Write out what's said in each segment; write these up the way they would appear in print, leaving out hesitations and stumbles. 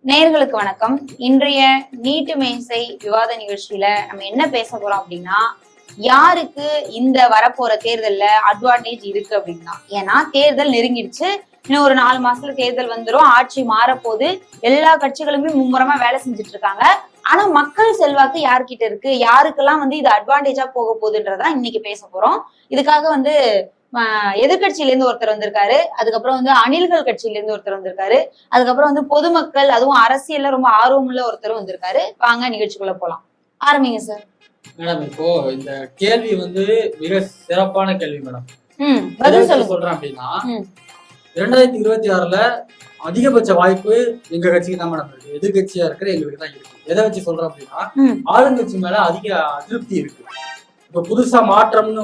நேயர்களுக்கு வணக்கம். இன்றைய நீட்டு மேசை விவாத நிகழ்ச்சியில நம்ம என்ன பேச போறோம் அப்படின்னா, யாருக்கு இந்த வரப்போற தேர்தல்ல அட்வான்டேஜ் இருக்கு அப்படின்னா, ஏன்னா தேர்தல் நெருங்கிடுச்சு. இன்னும் ஒரு 4 மாசத்துல தேர்தல் வந்துடும், ஆட்சி மாறப்போகுது. எல்லா கட்சிகளுமே மும்முரமா வேலை செஞ்சுட்டு இருக்காங்க. ஆனா மக்கள் செல்வாக்கு யார்கிட்ட இருக்கு, யாருக்கெல்லாம் இது அட்வான்டேஜா போக போகுதுன்றதான் இன்னைக்கு பேச போறோம். இதுக்காக எதிர்கட்சியில இருந்து ஒருத்தர் வந்திருக்காரு, அதுக்கப்புறம் அணில்கள் கட்சியில இருந்து ஒருத்தர் வந்திருக்காரு, அதுக்கப்புறம் பொதுமக்கள் அதுவும் அரசியல்ல ரொம்ப ஆர்வமுள்ள ஒருத்தர் வந்திருக்காரு. வாங்க நிகழ்ச்சிக்குள்ள போலாம். ஆரம்பிங்க சார். மேடம், இப்போ இந்த கேள்வி மிக சிறப்பான கேள்வி மேடம். பதில் சொல்லுங்க. சொல்றேன் அப்படின்னா 2026ல அதிகபட்ச வாய்ப்பு எங்க கட்சிக்கு தான் மேடம் இருக்கு. எதிர்கட்சியா இருக்கிற எங்களுக்கு தான் இருக்கு. எதை வச்சு சொல்றோம் அப்படின்னா, ஆளுங்கட்சி மேல அதிக அதிருப்தி இருக்கு. இப்ப புதுசா மாற்றம்னு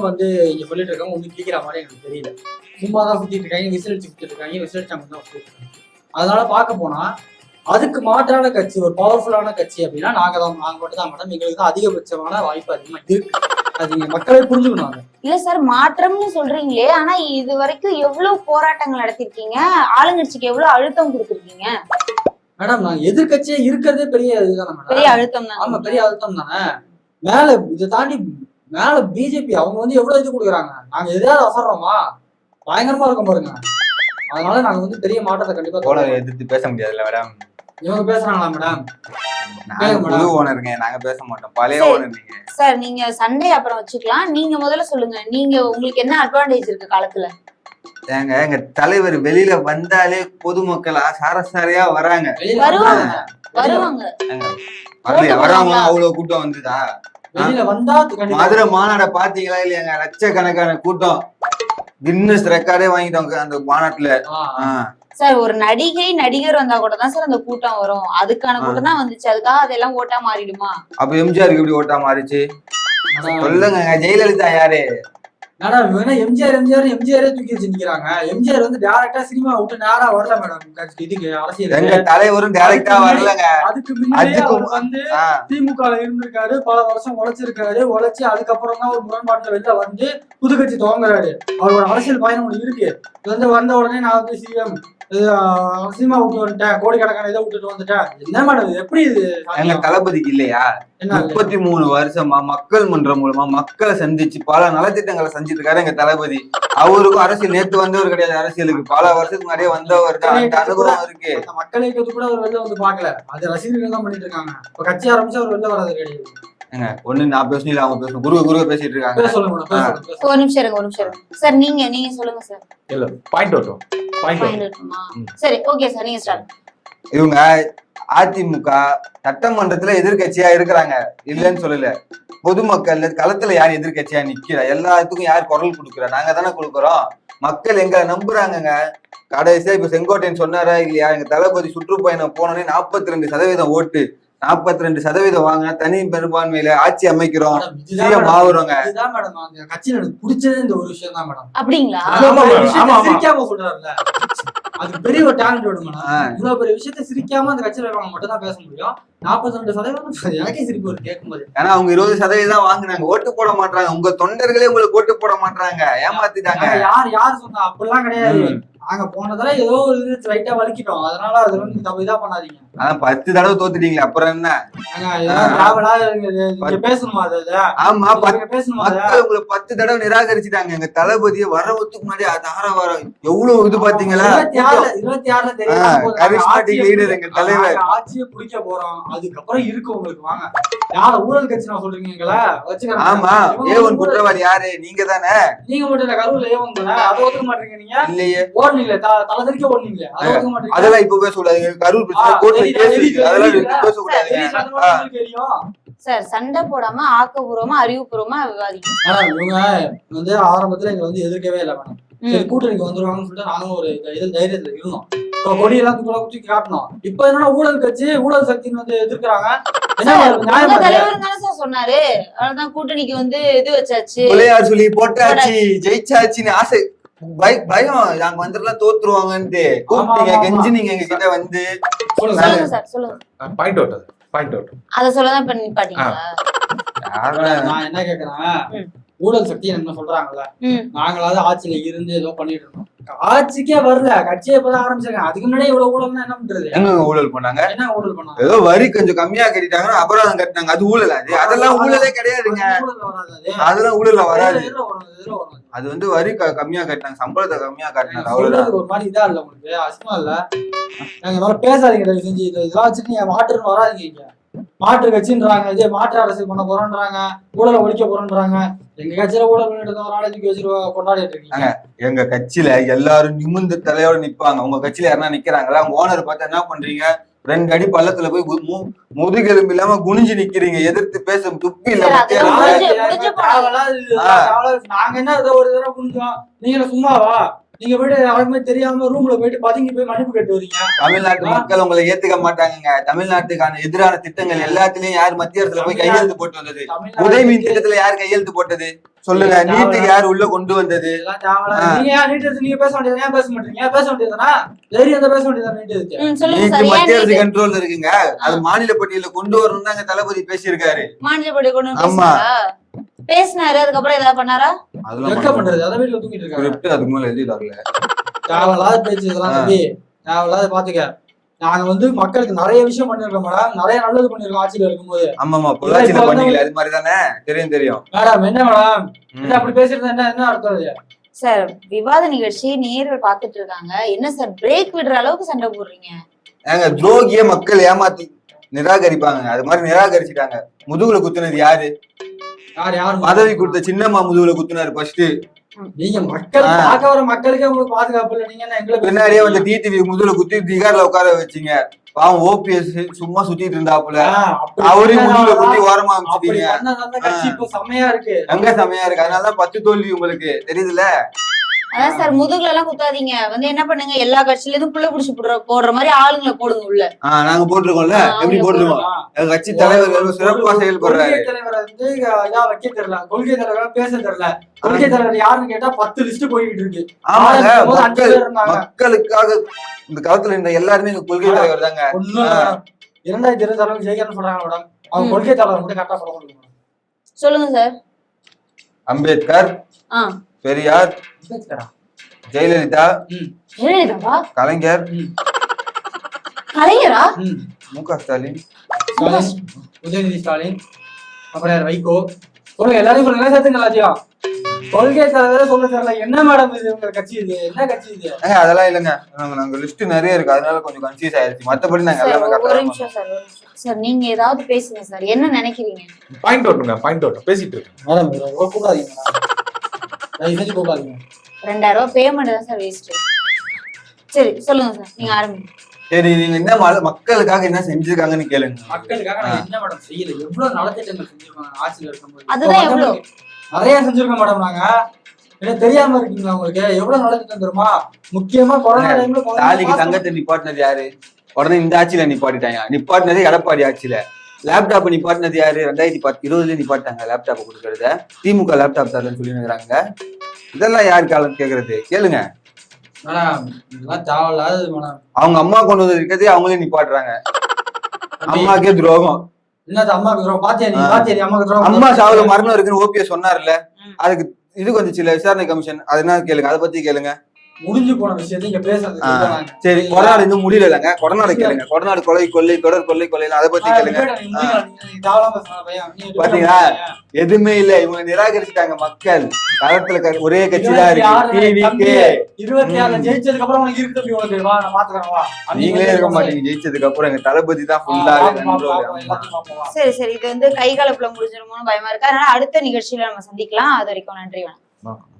இங்க சொல்லிட்டு இருக்காங்க, ஒண்ணு கிளிக்கிற மாதிரி எனக்கு தெரியல. சும்மாதான் சுத்திட்டு இருக்காங்க, விசிலடிச்சு சுத்திட்டு இருக்காங்க, விசிலடிச்சாங்க தான் சுத்திட்டு இருக்காங்க. அதனால பார்க்க போனா அதுக்கு மாற்றான கட்சி, ஒரு பவர்ஃபுல்லான கட்சி அப்படின்னா நாங்க மட்டும் தான் மேடம். எங்களுக்கு தான் அதிகபட்சமான வாய்ப்பு அதிகமா இருக்கு. அது நீங்க மக்களே புரிஞ்சுக்கணும். இல்ல சார், மாற்றம்னு சொல்றீங்களே, ஆனா இது வரைக்கும் எவ்வளவு போராட்டங்கள் நடத்திருக்கீங்க, ஆளுங்கட்சிக்கு எவ்வளவு அழுத்தம் கொடுத்துருக்கீங்க மேடம். நாங்க எதிர்கட்சியே இருக்கிறதே பெரிய இதுதானே மேடம், பெரிய அழுத்தம் தான். ஆமா, பெரிய அழுத்தம் தானே. மேல இதை தாண்டி மேல பிஜேபி அவங்க எவ்வளவு இது கொடுக்குறாங்க, நாங்க எதையாவது அசர்றோமா? பயங்கரமா இருக்கும் பாருங்க. அதனால நாங்க பெரிய மாற்றத்தை கண்டிப்பா எதிர்த்து பேச முடியாதுல்ல மேடம். இவங்க பேசுறாங்களா மேடம்? புது ஓனருங்க, நாங்க பேச மாட்டோம், பழைய ஓனர் நீங்க. சார், நீங்க சண்டே அப்புறம் வச்சுக்கலாம். நீங்க முதல்ல சொல்லுங்க, உங்களுக்கு என்ன அட்வான்டேஜ் இருக்கு காலத்துல? எங்க தலைவர் வெளியில வந்தாலே பொதுமக்கள் சாரசாரியா வராங்க. வருவாங்க. வராம அவ்வளவு கூட்டம் வந்துதா? வெளியில வந்தா மதுரை மாநாட பாத்தீங்களா இல்லையாங்க? லட்சக்கணக்கான கூட்டம், கின்னஸ் ரெக்கார்டே வாங்கிட்டோம் அந்த மாநாட்டுல. சார், ஒரு நடிகர் வந்தா கூட தான் சார் அந்த கூட்டம் வரும். அதுக்கான கூட்டம் தான் வந்துச்சு. அதுக்காக அதெல்லாம் ஓட்டா மாறிடுமா? அப்ப எம்ஜிஆருக்கு எப்படி ஓட்டா மாறிச்சு சொல்லுங்க. ஜெயலலிதா யாரு? மேடம், எம்ஜிஆரே தூக்கி வச்சு நிக்கிறாங்க. எம்ஜிஆர் டைரக்டா சினிமா விட்டு நேரா வரல மேடம். இதுக்கு அரசியல் எங்க தலைவரும் டைரக்டா வரலங்க. அதுக்கு முன்னாடி திமுக இருந்திருக்காரு, பல வருஷம் உழைச்சு அதுக்கப்புறம் தான் ஒரு முரண்பாட்டுல வெளில புது கட்சி துவங்குறாரு. அவரோட அரசியல் பயணம் ஒண்ணு இருக்கு. வந்த உடனே நான் சிஎம் சினிமா விட்டு வந்துட்டேன், கோடிக்கணக்கான இதை விட்டுட்டு வந்துட்டேன். என்ன மேடம், எப்படி இது? எங்க தளபதிக்கு இல்லையா 33 வருஷமா மக்கள் மன்றம் மூலமா மக்களை சந்திச்சு பல நலத்திட்டங்களை செஞ்சுட்டு இருக்காரு எங்க தளபதி. அவருக்கும் அரசியல் நேத்து வந்தவர் கிடையாது, அரசியலுக்கு பல வருஷத்துக்கு முன்னாடியே வந்தவர் தான். அந்த அனுபவம் இருக்கு. மக்களை கூட அவர் வெளில பாக்கல, அது ரசிகர்கள் தான் பண்ணிட்டு இருக்காங்க. இப்ப கட்சி ஆரம்பிச்சு அவர் வெளில வராது கிடையாது. ஒண்ணு நான் பேசணும், இல்ல அவங்க பேசணும், குருவ பேசிட்டு இருக்காங்க. ஒரு நிமிஷம் இருங்க சார். நீங்க சொல்லுங்க சார். இல்ல பாயிண்ட் அவுட் சரி, ஓகே சார், நீங்க ஸ்டார்ட். இவங்க அதிமுக சட்டமன்றத்துல எதிர்கட்சியா இருக்கிறாங்க, இல்லன்னு சொல்லல. பொதுமக்கள் களத்துல யார் எதிர்கட்சியா நிக்கிறா, எல்லாத்துக்கும் யார் குரல் கொடுக்குறா? நாங்க தானே கொடுக்குறோம். மக்கள் எங்களை நம்புறாங்க. கடைசியா இப்ப செங்கோட்டையன் சொன்னாரா இல்லையா, எங்க தளபதி சுற்றுப்பயணம் போனோடனே 42% ஓட்டு, 42% வாங்கினா தனி பெரும்பான்மையில ஆட்சி அமைக்கிறோம், சிஎம் ஆகுறோங்க. கட்சியில எனக்கு பிடிச்சது இந்த ஒரு விஷயம் தான் மேடம். அப்படிங்களா? சிரிக்காம சொல்றாருல்ல, அது பெரிய ஒரு டேலண்ட் வேணும் மேடம். இவ்வளவு பெரிய விஷயத்த சிரிக்காம அந்த கட்சியில இருக்கவங்க மட்டும் தான் பேச முடியும். 42% எனக்கே சிரிப்பு ஒரு கேட்கும்போது. ஏன்னா அவங்க 20% வாங்குனாங்க, ஓட்டு போட மாட்டாங்க. உங்க தொண்டர்களே உங்களுக்கு ஓட்டு போட மாட்டாங்க, ஏமாத்திட்டாங்க. யார் சொன்னா? அப்படிலாம் கிடையாது. நாங்க போனதால ஏதோ ஒரு இது ரைட்டா வலிக்கிட்டோம். அதனால அது இதா பண்ணாதீங்க. அதான் 10 தடவை தோத்துட்டீங்களே, அப்புறம் என்ன பேசணுமா? ஆமா, மக்கள் உங்களை 10 தடவை நிராகரிச்சுட்டாங்க. எங்க தளபதியை வரவுக்கு முன்னாடி தாராவாரம் எவ்வளவு இது பாத்தீங்களா? 26 தெரியும் எங்க தலைவர். ஆட்சியை பிடிக்க போறோம், அதுக்கப்புறம் இருக்கு உங்களுக்கு. வாங்க, யார ஊழல் கட்சி நான் சொல்றீங்களா? ஆமா, ஏவன் குற்றவாளி யாரு? நீங்க தானே. நீங்க மட்டும் இல்ல, கரூர்ல ஏவன் தானே. அதை ஒத்துக்க மாட்டீங்க. நீங்க இல்லையே, ஓடுனீங்களே, தலதறிக்க ஓடுனீங்களே, அதை ஒத்துக்க மாட்டீங்க. அதெல்லாம் இப்ப பேச கூடாது. கரூர் பிரச்சனை சார், சண்டை போடாம ஆக்கப்பூர்வமா அறிவுபூர்வமா விவாதிக்கும். இவங்க ஆரம்பத்துல எங்க எதிர்க்கவே இல்லை மேடம். சரி, கூட்டணிக்கு வந்துருவாங்கன்னு சொல்லிட்டு நானும் ஒரு தைரியத்துல இருந்தோம். கொடியெல்லாம் தூக்கி காட்டணும். இப்ப என்னன்னா ஊழல் கட்சி, ஊழல் சக்தின்னு எதிர்க்கிறாங்க. சொன்னாரு, அதான் கூட்டணிக்கு இது வச்சாச்சு, சொல்லி போட்டாச்சு, ஜெயிச்சாச்சுன்னு ஆசை, பயம். நாங்க வந்துடலாம் தோத்துருவாங்கன்ட்டு கூப்பிட்டீங்க, கெஞ்சினீங்க எங்க கிட்ட வந்து. பாயிண்ட் அவுட் அத சொல்லதான் பண்ணி பாத்தீங்களா? நான் என்ன கேக்குறேன், ஊழல் சக்தி என்ன சொல்றாங்கல்ல, ம். நாங்களாவது ஆட்சியில இருந்து ஏதோ பண்ணிட்டு இருக்கோம். ஆட்சிக்கே வரல, கட்சியை இப்பதான் ஆரம்பிச்சிருக்காங்க. அதுக்கு முன்னாடி இவ்வளவு ஊழல்னா என்ன பண்றது? எங்க ஊழல் பண்ணாங்க? என்ன ஊழல் பண்ணாங்க? ஏதோ வரி கொஞ்சம் கம்மியா கட்டிட்டாங்கன்னா அபராதம் கட்டினாங்க, அது ஊழல். அதெல்லாம் ஊழலே கிடையாதுங்க. அதெல்லாம் ஊழல்ல வராது. அது வந்து வரி கம்மியா கட்டினாங்க, சம்பளத்தை கம்மியா கட்டினாங்க, அவ்வளவுதான். ஒரு மாதிரி இதா இல்ல உங்களுக்கு, அசிமா இல்ல? நாங்க மேல பேசாதீங்க தயவு செஞ்சு. இதெல்லாம் வச்சுட்டு நீங்க மாற்றுன்னு வராதீங்க. மாற்று கட்சின்றாங்க, இதே மாற்று அரசியல் பண்ண போறோன்றாங்க, ஊழலை ஒழிக்க போறோன்றாங்க. எங்க கட்சியில ஊழல் பண்ணிட்டு ஒரு நாளைக்கு வச்சு கொண்டாடிட்டு இருக்கீங்க. எங்க கட்சியில எல்லாரும் நிமிர்ந்து தலையோட நிப்பாங்க. உங்க கட்சியில யாரா நிக்கிறாங்களா? உங்க ஓனர் பார்த்தா என்ன பண்றீங்க? 2 அடி பள்ளத்துல போய் முதுகெலும்பு இல்லாம குனிஞ்சு நிக்கிறீங்க, எதிர்த்து பேச துப்பி இல்ல. நாங்க என்ன ஒரு தடவை குனிஞ்சோம், நீங்க சும்மாவா? நீங்க போயிட்டு யாருமே தெரியாம ரூம்ல போயிட்டு பதுங்கி போய் மன்னிப்பு கேட்டு வரீங்க. தமிழ்நாட்டு மக்கள் உங்களை ஏத்துக்க மாட்டாங்க. தமிழ்நாட்டுக்கான எதிரான திட்டங்கள் எல்லாத்துலயும் யார் மத்திய அரசுல போய் கையெழுத்து போட்டு வந்தது? உதயமின் திட்டத்துல யார் கையெழுத்து போட்டது சொல்லுங்க. நீட்டுக்கு யார் உள்ள கொண்டு வந்தது? நீங்க ஏன் நீட் எடுத்து நீங்க பேச வேண்டியது? ஏன் பேச மாட்டீங்க? பேச வேண்டியதுனா தைரியத்தை பேச வேண்டியது. நீட்டு மத்திய அரசு கண்ட்ரோல்ல இருக்குங்க, அது மாநில பட்டியல கொண்டு வரணும் தாங்க தளபதி பேசியிருக்காரு. மாநில பட்டியல கொண்டு ஆமா பேசினாரு. அதுக்கப்புறம் ஏதாவது பண்ணாரா? அதெல்லாம் பண்றது அதை வீட்டுல தூங்கிட்டு இருக்காங்க. அதுக்கு மேல எழுதி தரல. தேவையில்லாத பேச்சு இதெல்லாம் தம்பி, தேவையில்லாத பாத்துக்க. நாங்க வந்து மக்களுக்கு நிறைய விஷயம் பண்ணிருக்கோம் மேடம், நிறைய நல்லது பண்ணிருக்கோம் ஆட்சியில இருக்கும்போது. ஆமா பொள்ளாச்சியில பண்ணீங்களா? அது மாதிரி தானே? தெரியும் மேடம். என்ன மேடம் என்ன அப்படி பேசிருந்தா என்ன அர்த்தம்? சார், விவாத நிகழ்ச்சி நேர்கள் பாத்துட்டு இருக்காங்க, என்ன சார் பிரேக் விடுற அளவுக்கு சண்டை போடுறீங்க? ஏங்க துரோகிய மக்கள் ஏமாத்தி நிராகரிப்பாங்க, அது மாதிரி நிராகரிச்சுட்டாங்க. முதுகுல குத்துனது யாரு? பதவி கொடுத்த சின்னம்மா முதுகுல குத்துனாரு ஃபர்ஸ்ட். நீங்க மக்கள் பார்க்க வர மக்களுக்கே உங்களுக்கு பாதுகாப்பு இல்ல. நீங்க எங்களுக்கு பின்னாடியே வந்து டிடிவி முதுகுல குத்தி திகார்ல உட்கார வச்சீங்க. பாவம் ஓபிஎஸ் சும்மா சுத்திட்டு இருந்தாப்புல, அவரையும் முதுகுல குத்தி ஓரமா அமைச்சிட்டீங்க. செம்மையா இருக்கு. அங்க செம்மையா இருக்கு. அதனாலதான் 10 தோல்வி உங்களுக்கு தெரியுதுல. அதான் சார், முதுகுல எல்லாம் குத்தாதீங்க. வந்து என்ன பண்ணுங்க, எல்லா கட்சியில இருந்து புள்ள புடிச்சு போடுற மாதிரி ஆளுங்களை போடுங்க உள்ள. நாங்க போட்டிருக்கோம்ல, எப்படி போட்டிருக்கோம்? எங்க கட்சி தலைவர் சிறப்பா செயல்படுறாரு. தலைவர் வந்து வைக்க தெரியல, கொள்கை தலைவர் பேச தெரியல. கொள்கை தலைவர் யாருன்னு கேட்டா 10 லிஸ்ட் போயிட்டு இருக்கு. மக்களுக்காக இந்த காலத்துல இந்த எல்லாருமே எங்க கொள்கை தலைவர் தாங்க. 2026 ஜெயிக்கணும்னு சொல்றாங்க மேடம். அவங்க கொள்கை தலைவர் மட்டும் கரெக்டா சொல்ல முடியும். சொல்லுங்க சார். அம்பேத்கர், பெரியார், ஜெயலலிதா, கலைஞர், முக ஸ்டாலின், உதயநிதி ஸ்டாலின், அப்புறம் வைகோ, எல்லாரையும் சொல்லுங்க. சேர்த்துங்க எல்லாத்தையும். கொள்கை தலைவரே சொல்ல தெரியல. என்ன மேடம் இது? உங்க கட்சி இது என்ன கட்சி இது? அதெல்லாம் இல்லங்க, நாங்க லிஸ்ட் நிறைய இருக்கு, அதனால கொஞ்சம் கன்ஃபியூஸ் ஆயிருச்சு. மத்தபடி நாங்க எல்லாமே ஒரு நிமிஷம் சார், நீங்க ஏதாவது பேசுங்க சார். என்ன நினைக்கிறீங்க? பாயிண்ட் அவுட் பேசிட்டு இருக்கேன் மேடம். கூப்பிடாதீங்க மேடம், கூப்பிடாதீங்க. 2000 ரூபாய் பேமெண்ட் தான் சார் வேஸ்ட். சரி சொல்லுங்க சார், நீங்க ஆரம்பிங்க. சரி, நீங்க என்ன மக்களுக்காக என்ன செஞ்சிருக்காங்கன்னு கேளுங்க. மக்களுக்காக நான் என்ன மேடம் செய்யல? எவ்வளவு நலத்திட்டங்கள் செஞ்சிருக்காங்க ஆட்சியில இருக்கும்போது? அதுதான் எவ்வளவு நிறைய செஞ்சிருக்கோம் மேடம். நாங்க என்ன தெரியாம இருக்கீங்களா உங்களுக்கு? எவ்வளவு நலத்திட்டம் தெரியுமா? முக்கியமா கொரோனா டைம்ல தாலிக்கு தங்கத்தை நிப்பாட்டினது யாரு? உடனே இந்த ஆட்சியில நிப்பாட்டிட்டாங்க. நிப்பாட்டினது எடப்பாடி ஆட்சியில. லேப்டாப் நிப்பாட்டினது யாரு? 2020 நிப்பாட்டாங்க லேப்டாப் கொடுக்கறத. திமுக லேப்டாப் தரலன்னு சொல்லிருக்காங்க. இதெல்லாம் யாரு காலம் கேக்குறது? கேளுங்க மேடம். இதெல்லாம் தேவையில்லாது மேடம். அவங்க அம்மா கொண்டு வந்து இருக்கிறதே அவங்களே நிப்பாட்டுறாங்க. அம்மாக்கே துரோகம். என்னது அம்மாக்கு துரோகம்? பாத்தியா அம்மாக்கு துரோகம்? அம்மா சாவுல மரணம் இருக்குன்னு ஓபிஎஸ் சொன்னார்ல, அதுக்கு இது வந்துச்சுல விசாரணை கமிஷன், அது என்ன கேளுங்க, அதை பத்தி கேளுங்க. முடிஞ்சு போன விஷயத்தை இங்க பேசுறது. சரி, கொரோனா இன்னும் முடியல இல்லங்க, கொரோனா கேளுங்க. கொரோனா கொலை தொடர் கொலை அதை பத்தி கேளுங்க. பாத்தீங்களா, எதுவுமே இல்ல. இவங்க நிராகரிச்சுட்டாங்க மக்கள். களத்துல ஒரே கட்சி தான் இருக்கு. 26 ஜெயிச்சதுக்கு அப்புறம் நீங்களே இருக்க மாட்டீங்க. ஜெயிச்சதுக்கு அப்புறம் எங்க தளபதி தான் ஃபுல்லா. சரி, இது வந்து கைகலப்புல முடிஞ்சிருமோன்னு பயமா இருக்கு. அதனால அடுத்த நிகழ்ச்சியில நம்ம சந்திக்கலாம். அது வரைக்கும் நன்றி, வணக்கம்.